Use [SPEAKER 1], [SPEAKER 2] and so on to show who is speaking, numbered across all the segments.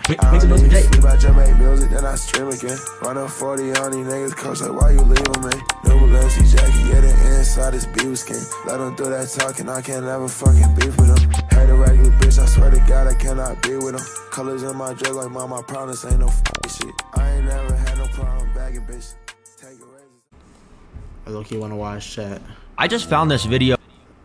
[SPEAKER 1] Make some noise for Jay.
[SPEAKER 2] Sleep out your make music, then I stream again. Run up 40 on these niggas, coach like, why you leaving me? New Balenci jacket, yeah, the inside is beaver skin. Let them do that talking, I can't ever fucking beef with them. Hate a regular bitch, I swear to God, I cannot be with them. Colors in my dress like mom, I promise ain't no shit. I ain't never had no problem bagging bitch. Take a razor.
[SPEAKER 3] I low-key wanna watch chat.
[SPEAKER 1] I just found this video.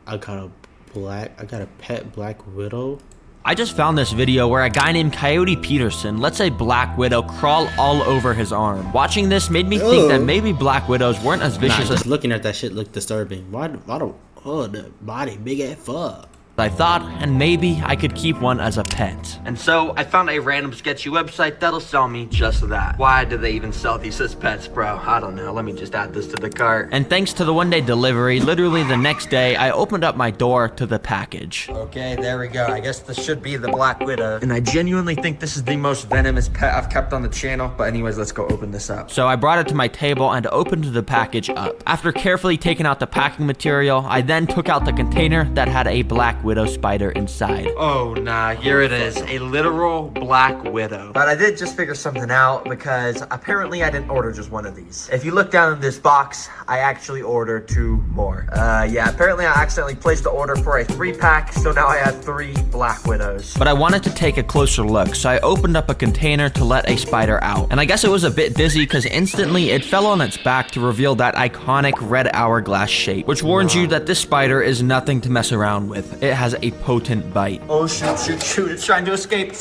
[SPEAKER 3] I got a pet black widow.
[SPEAKER 1] I just found this video where a guy named Coyote Peterson lets a black widow crawl all over his arm. Watching this made me think that maybe black widows weren't as vicious as
[SPEAKER 3] just looking at that shit looked disturbing. Why the body big as fuck?
[SPEAKER 1] I thought, and maybe I could keep one as a pet. And so I found a random sketchy website that'll sell me just that. Why do they even sell these as pets, bro? I don't know. Let me just add this to the cart. And thanks to the one-day delivery, literally the next day, I opened up my door to the package. Okay, there we go. I guess this should be the Black Widow. And I genuinely think this is the most venomous pet I've kept on the channel. But anyways, let's go open this up. So I brought it to my table and opened the package up. After carefully taking out the packing material, I then took out the container that had a Black Widow spider inside. Oh nah, here it is, a literal Black Widow. But I did just figure something out because apparently I didn't order just one of these. If you look down in this box, I actually ordered 2 more. Yeah, apparently I accidentally placed the order for a 3-pack, so now I have 3 Black Widows. But I wanted to take a closer look, so I opened up a container to let a spider out. And I guess it was a bit dizzy because instantly it fell on its back to reveal that iconic red hourglass shape, which warns you that this spider is nothing to mess around with. It has a potent bite. Oh shoot, it's trying to escape.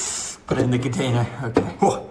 [SPEAKER 1] Put it in the container, okay. Whoa.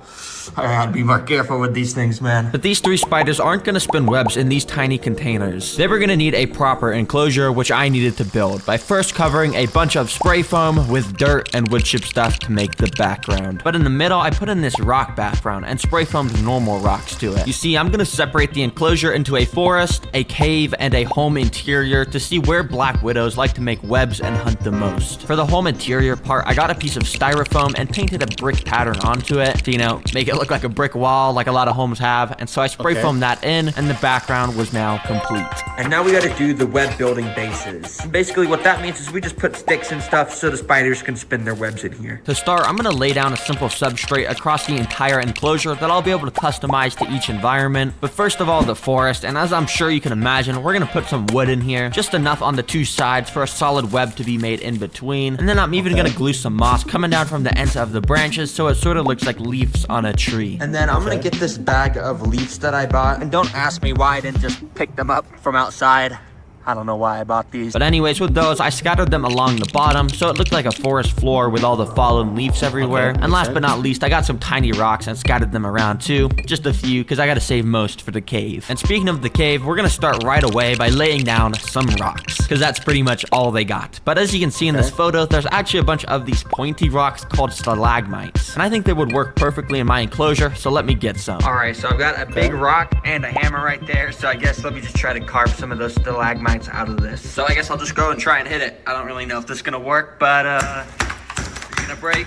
[SPEAKER 1] I gotta be more careful with these things, man. But these 3 spiders aren't gonna spin webs in these tiny containers. They were gonna need a proper enclosure, which I needed to build by first covering a bunch of spray foam with dirt and wood chip stuff to make the background. But in the middle, I put in this rock background and spray foamed normal rocks to it. You see, I'm gonna separate the enclosure into a forest, a cave, and a home interior to see where Black Widows like to make webs and hunt the most. For the home interior part, I got a piece of styrofoam and painted a brick pattern onto it to, you know, make it look like a brick wall like a lot of homes have, and so I spray foamed that in, and the background was now complete. And now we gotta do the web building bases. Basically what that means is we just put sticks and stuff so the spiders can spin their webs in here. To start, I'm gonna lay down a simple substrate across the entire enclosure that I'll be able to customize to each environment. But first of all, the forest, and as I'm sure you can imagine, we're gonna put some wood in here, just enough on the 2 sides for a solid web to be made in between. And then I'm even gonna glue some moss coming down from the ends of the branches so it sort of looks like leaves on a tree. And then I'm gonna get this bag of leaves that I bought. And don't ask me why I didn't just pick them up from outside. I don't know why I bought these. But anyways, with those, I scattered them along the bottom, so it looked like a forest floor with all the fallen leaves everywhere. And last but not least, I got some tiny rocks and scattered them around too. Just a few, because I gotta save most for the cave. And speaking of the cave, we're gonna start right away by laying down some rocks, because that's pretty much all they got. But as you can see in this photo, there's actually a bunch of these pointy rocks called stalagmites. And I think they would work perfectly in my enclosure, so let me get some. Alright, so I've got a big rock and a hammer right there, so I guess let me just try to carve some of those stalagmites out of this. So I guess I'll just go and try and hit it. I don't really know if this is gonna work, but it's gonna break.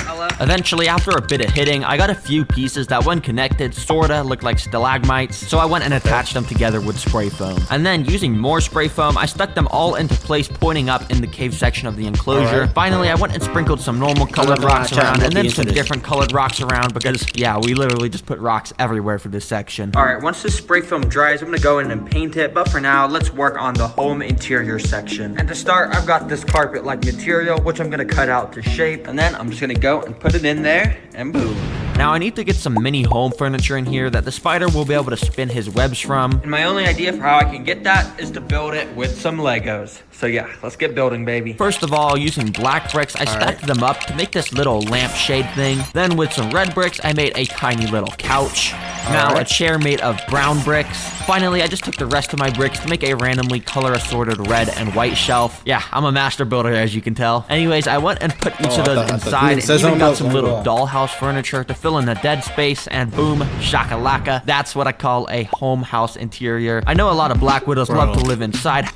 [SPEAKER 1] Hello? Eventually, after a bit of hitting, I got a few pieces that when connected sorta looked like stalagmites, so I went and attached them together with spray foam. And then using more spray foam, I stuck them all into place pointing up in the cave section of the enclosure. Finally, I went and sprinkled some normal colored rocks around and then some different colored rocks around because, yeah, we literally just put rocks everywhere for this section. Alright, once this spray foam dries, I'm gonna go in and paint it, but for now, let's work on the home interior section. And to start, I've got this carpet-like material, which I'm gonna cut out to shape, and then I'm just gonna go and put it in there, and boom. Now I need to get some mini home furniture in here that the spider will be able to spin his webs from. And my only idea for how I can get that is to build it with some Legos. So yeah, let's get building, baby. First of all, using black bricks, I stacked them up to make this little lampshade thing. Then with some red bricks, I made a tiny little couch. Now a chair made of brown bricks. Finally, I just took the rest of my bricks to make a randomly color assorted red and white shelf. Yeah, I'm a master builder, as you can tell. Anyways, I went and put each of those inside and even got some little dollhouse furniture to fill in the dead space, and boom, shakalaka. That's what I call a home house interior. I know a lot of Black Widows love to live inside.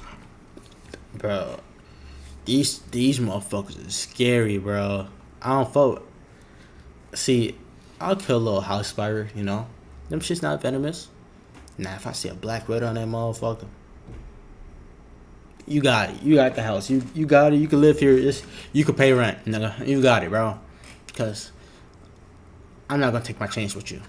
[SPEAKER 3] Bro, these motherfuckers are scary, bro. I don't vote. See, I'll kill a little house spider, you know. Them shit's not venomous. Nah, if I see a Black Widow on that motherfucker, you got it. You got the house. You got it. You can live here. You can pay rent, nigga. You got it, bro. Because I'm not gonna take my chance with you.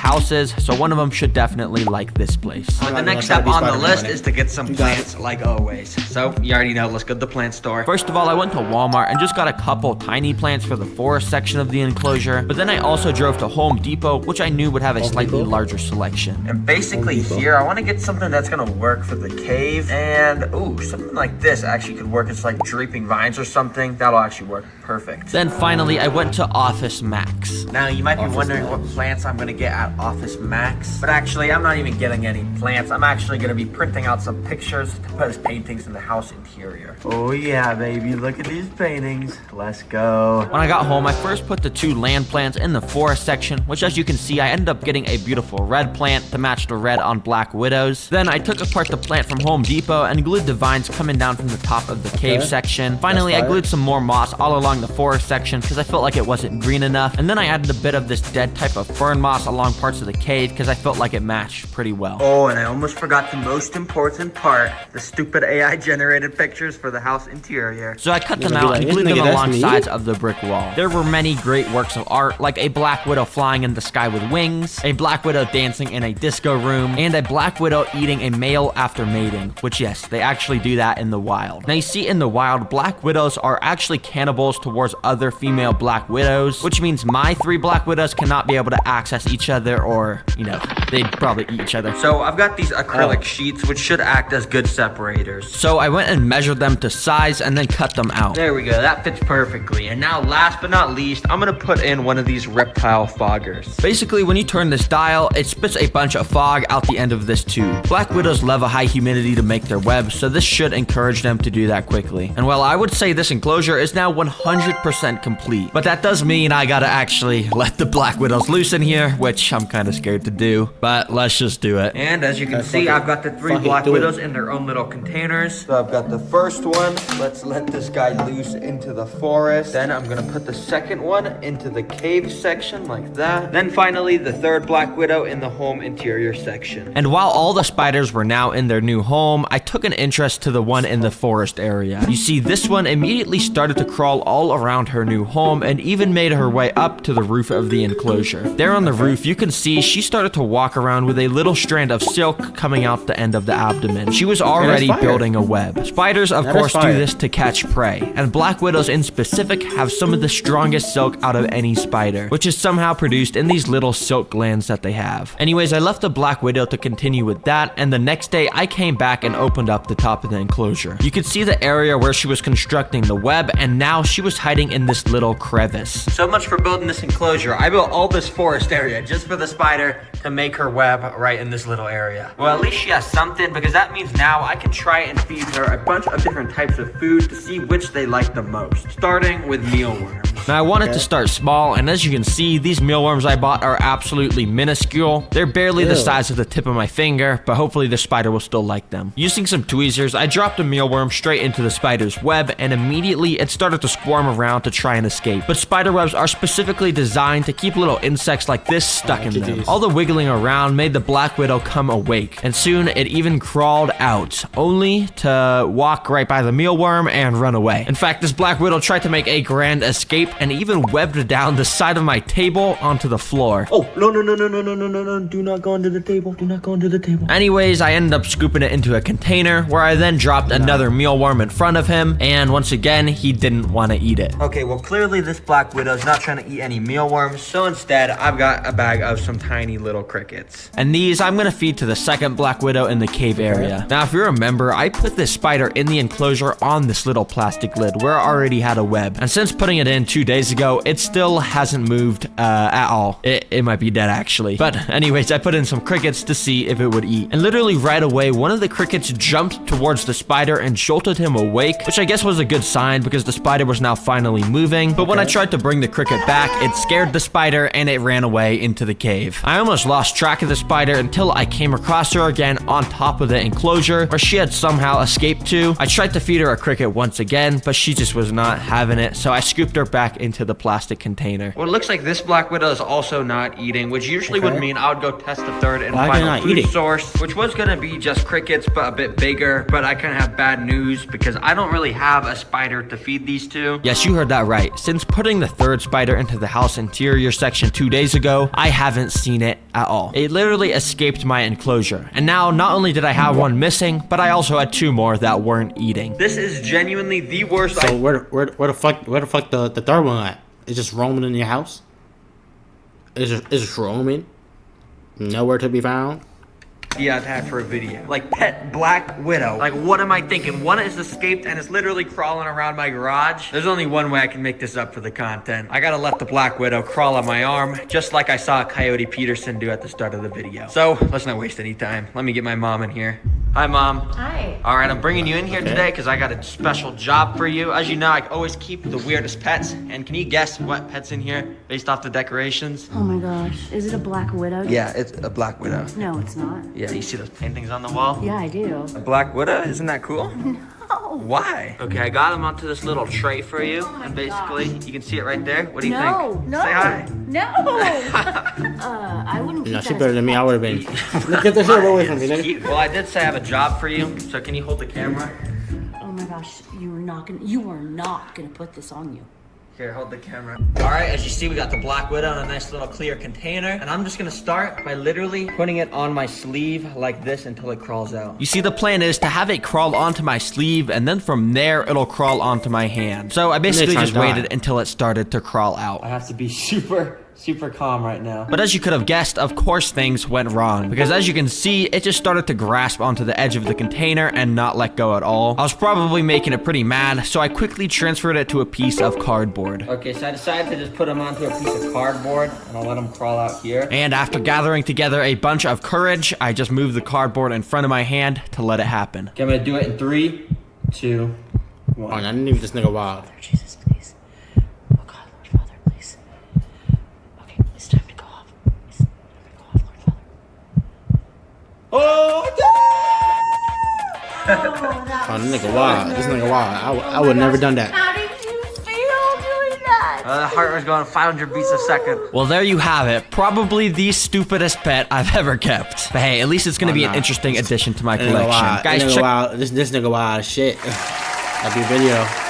[SPEAKER 1] houses, so one of them should definitely like this place. But the next step on the list is to get some plants, like always. So you already know, let's go to the plant store. First of all, I went to Walmart and just got a couple tiny plants for the forest section of the enclosure, but then I also drove to Home Depot, which I knew would have a slightly larger selection. And basically here, I want to get something that's gonna work for the cave, and ooh, something like this actually could work. It's like draping vines or something. That'll actually work perfect. Then finally, I went to Office Max. Now you might be wondering what plants I'm gonna get at Office Max, but actually I'm not even getting any plants. I'm actually gonna be printing out some pictures to put as paintings in the house interior. Oh yeah, baby, look at these paintings. Let's go. When I got home, I first put the 2 land plants in the forest section, which as you can see, I ended up getting a beautiful red plant to match the red on black widows. Then I took apart the plant from Home Depot and glued the vines coming down from the top of the cave section. Finally, I glued some more moss all along the forest section because I felt like it wasn't green enough. And then I added a bit of this dead type of fern moss along parts of the cave because I felt like it matched pretty well. Oh, and I almost forgot the most important part, the stupid AI generated pictures for the house interior. So I cut them out and glued them along sides of the brick wall. There were many great works of art, like a black widow flying in the sky with wings, a black widow dancing in a disco room, and a black widow eating a male after mating, which yes, they actually do that in the wild. Now you see, in the wild, black widows are actually cannibals towards other female black widows, which means my 3 black widows cannot be able to access each other, or, you know, they'd probably eat each other. So I've got these acrylic sheets, which should act as good separators. So I went and measured them to size and then cut them out. There we go, that fits perfectly. And now last but not least, I'm gonna put in one of these reptile foggers. Basically, when you turn this dial, it spits a bunch of fog out the end of this tube. Black widows love a high humidity to make their webs, so this should encourage them to do that quickly. And well, I would say this enclosure is now 100% complete, but that does mean I gotta actually let the black widows loose in here, which I'm kind of scared to do, but let's just do it. And as you can see, I've got the 3 black widows in their own little containers. So I've got the first one. Let's let this guy loose into the forest. Then I'm gonna put the second one into the cave section like that. Then finally, the 3rd black widow in the home interior section. And while all the spiders were now in their new home, I took an interest to the one in the forest area. You see, this one immediately started to crawl all around her new home and even made her way up to the roof of the enclosure. There on the roof, you can see she started to walk around with a little strand of silk coming out the end of the abdomen. She was already building a web. Spiders, of course, do this to catch prey, and black widows in specific have some of the strongest silk out of any spider, which is somehow produced in these little silk glands that they have. Anyways, I left the black widow to continue with that, and the next day I came back and opened up the top of the enclosure. You could see the area where she was constructing the web, and now she was hiding in this little crevice. So much for building this enclosure. I built all this forest area just for the spider to make her web right in this little area. Well, at least she has something, because that means now I can try and feed her a bunch of different types of food to see which they like the most, starting with mealworms. Now I wanted to start small, and as you can see, these mealworms I bought are absolutely minuscule. They're barely the size of the tip of my finger, but hopefully the spider will still like them. Using some tweezers, I dropped a mealworm straight into the spider's web, and immediately it started to squirm around to try and escape. But spider webs are specifically designed to keep little insects like this stuck in them. All the wiggling around made the black widow come awake, and soon it even crawled out, only to walk right by the mealworm and run away. In fact, this black widow tried to make a grand escape and even webbed down the side of my table onto the floor. Oh, no, do not go under the table, do not go under the table. Anyways, I ended up scooping it into a container, where I then dropped another mealworm in front of him, and once again, he didn't want to eat it. Okay, well, clearly this black widow is not trying to eat any mealworms, so instead, I've got a bag of some tiny little crickets. And these I'm gonna feed to the 2nd black widow in the cave area. Now, if you remember, I put this spider in the enclosure on this little plastic lid where I already had a web. And since putting it in 2 days ago, it still hasn't moved at all. It might be dead, actually. But anyways, I put in some crickets to see if it would eat. And literally right away, one of the crickets jumped towards the spider and jolted him awake, which I guess was a good sign because the spider was now finally moving. But when I tried to bring the cricket back, it scared the spider and it ran away into the cave. I almost lost track of the spider until I came across her again on top of the enclosure where she had somehow escaped to. I tried to feed her a cricket once again, but she just was not having it, so I scooped her back into the plastic container. Well, it looks like this black widow is also not eating, which usually would mean I would go test the 3rd and final food source, which was gonna be just crickets, but a bit bigger. But I kind of have bad news because I don't really have a spider to feed these to. Yes, you heard that right. Since putting the 3rd spider into the house house interior section 2 days ago, I haven't seen it at all. It literally escaped my enclosure. And now, not only did I have one missing, but I also had 2 more that weren't eating. This is genuinely the worst.
[SPEAKER 3] So where the fuck the third one at? It's just roaming in your house? It's just roaming? Nowhere to be found?
[SPEAKER 1] idea I've had for a video. Like pet black widow. Like what am I thinking? One is escaped and is literally crawling around my garage. There's only one way I can make this up for the content. I gotta let the black widow crawl on my arm, just like I saw Coyote Peterson do at the start of the video. So let's not waste any time. Let me get my mom in here. Hi, Mom.
[SPEAKER 4] Hi.
[SPEAKER 1] All right, I'm bringing you in here today because I got a special job for you. As you know, I always keep the weirdest pets. And can you guess what pet's in here based off the decorations?
[SPEAKER 4] Oh my gosh. Is it a black widow?
[SPEAKER 1] Yeah, it's a black widow.
[SPEAKER 4] No, it's not.
[SPEAKER 1] Yeah, you see those paintings on the wall?
[SPEAKER 4] Yeah, I do.
[SPEAKER 1] A black widow? Isn't that cool?
[SPEAKER 4] No.
[SPEAKER 1] Why? Okay, I got them onto this little tray for you.
[SPEAKER 4] Oh my
[SPEAKER 1] and basically, you can see it right there. What do you
[SPEAKER 4] No,
[SPEAKER 1] think?
[SPEAKER 4] no.
[SPEAKER 1] Say hi.
[SPEAKER 4] No. I wouldn't keep
[SPEAKER 3] No,
[SPEAKER 4] that
[SPEAKER 3] she
[SPEAKER 4] as
[SPEAKER 3] better
[SPEAKER 4] a
[SPEAKER 3] than me.
[SPEAKER 4] pet.
[SPEAKER 3] I would have been. Get this shit away from me,
[SPEAKER 1] It's
[SPEAKER 3] nigga.
[SPEAKER 1] cute. Well, I did say I have a job for you. So can you hold the camera?
[SPEAKER 4] Oh my gosh, you are not gonna put this on you.
[SPEAKER 1] Here, hold the camera. All right, as you see, we got the black widow in a nice little clear container. And I'm just gonna start by literally putting it on my sleeve like this until it crawls out. You see, the plan is to have it crawl onto my sleeve, and then from there, it'll crawl onto my hand. So I basically
[SPEAKER 3] Next
[SPEAKER 1] just
[SPEAKER 3] time,
[SPEAKER 1] waited until it started to crawl out. I have to be super calm right now. But as you could have guessed, of course things went wrong. Because as you can see, it just started to grasp onto the edge of the container and not let go at all. I was probably making it pretty mad, so I quickly transferred it to a piece of cardboard. Okay, so I decided to just put him onto a piece of cardboard, and I'll let him crawl out here. And after gathering together a bunch of courage, I just moved the cardboard in front of my hand to let it happen. Okay, I'm gonna do it in 3, 2, 1.
[SPEAKER 3] Oh, I didn't leave this nigga wild.
[SPEAKER 4] Lord Jesus, please. Oh God, Lord Father, please. Okay, it's time to go off. It's time to go off, Lord Father.
[SPEAKER 1] Oh,
[SPEAKER 3] Oh, this nigga wild. This nigga wild. I would never done that.
[SPEAKER 4] How did you feel doing that?
[SPEAKER 1] the heart was going 500 beats a second. Well, there you have it. Probably the stupidest pet I've ever kept. But hey, at least it's gonna be an interesting addition to my collection. Guys, check.
[SPEAKER 3] This nigga wild as shit. That'd be a video.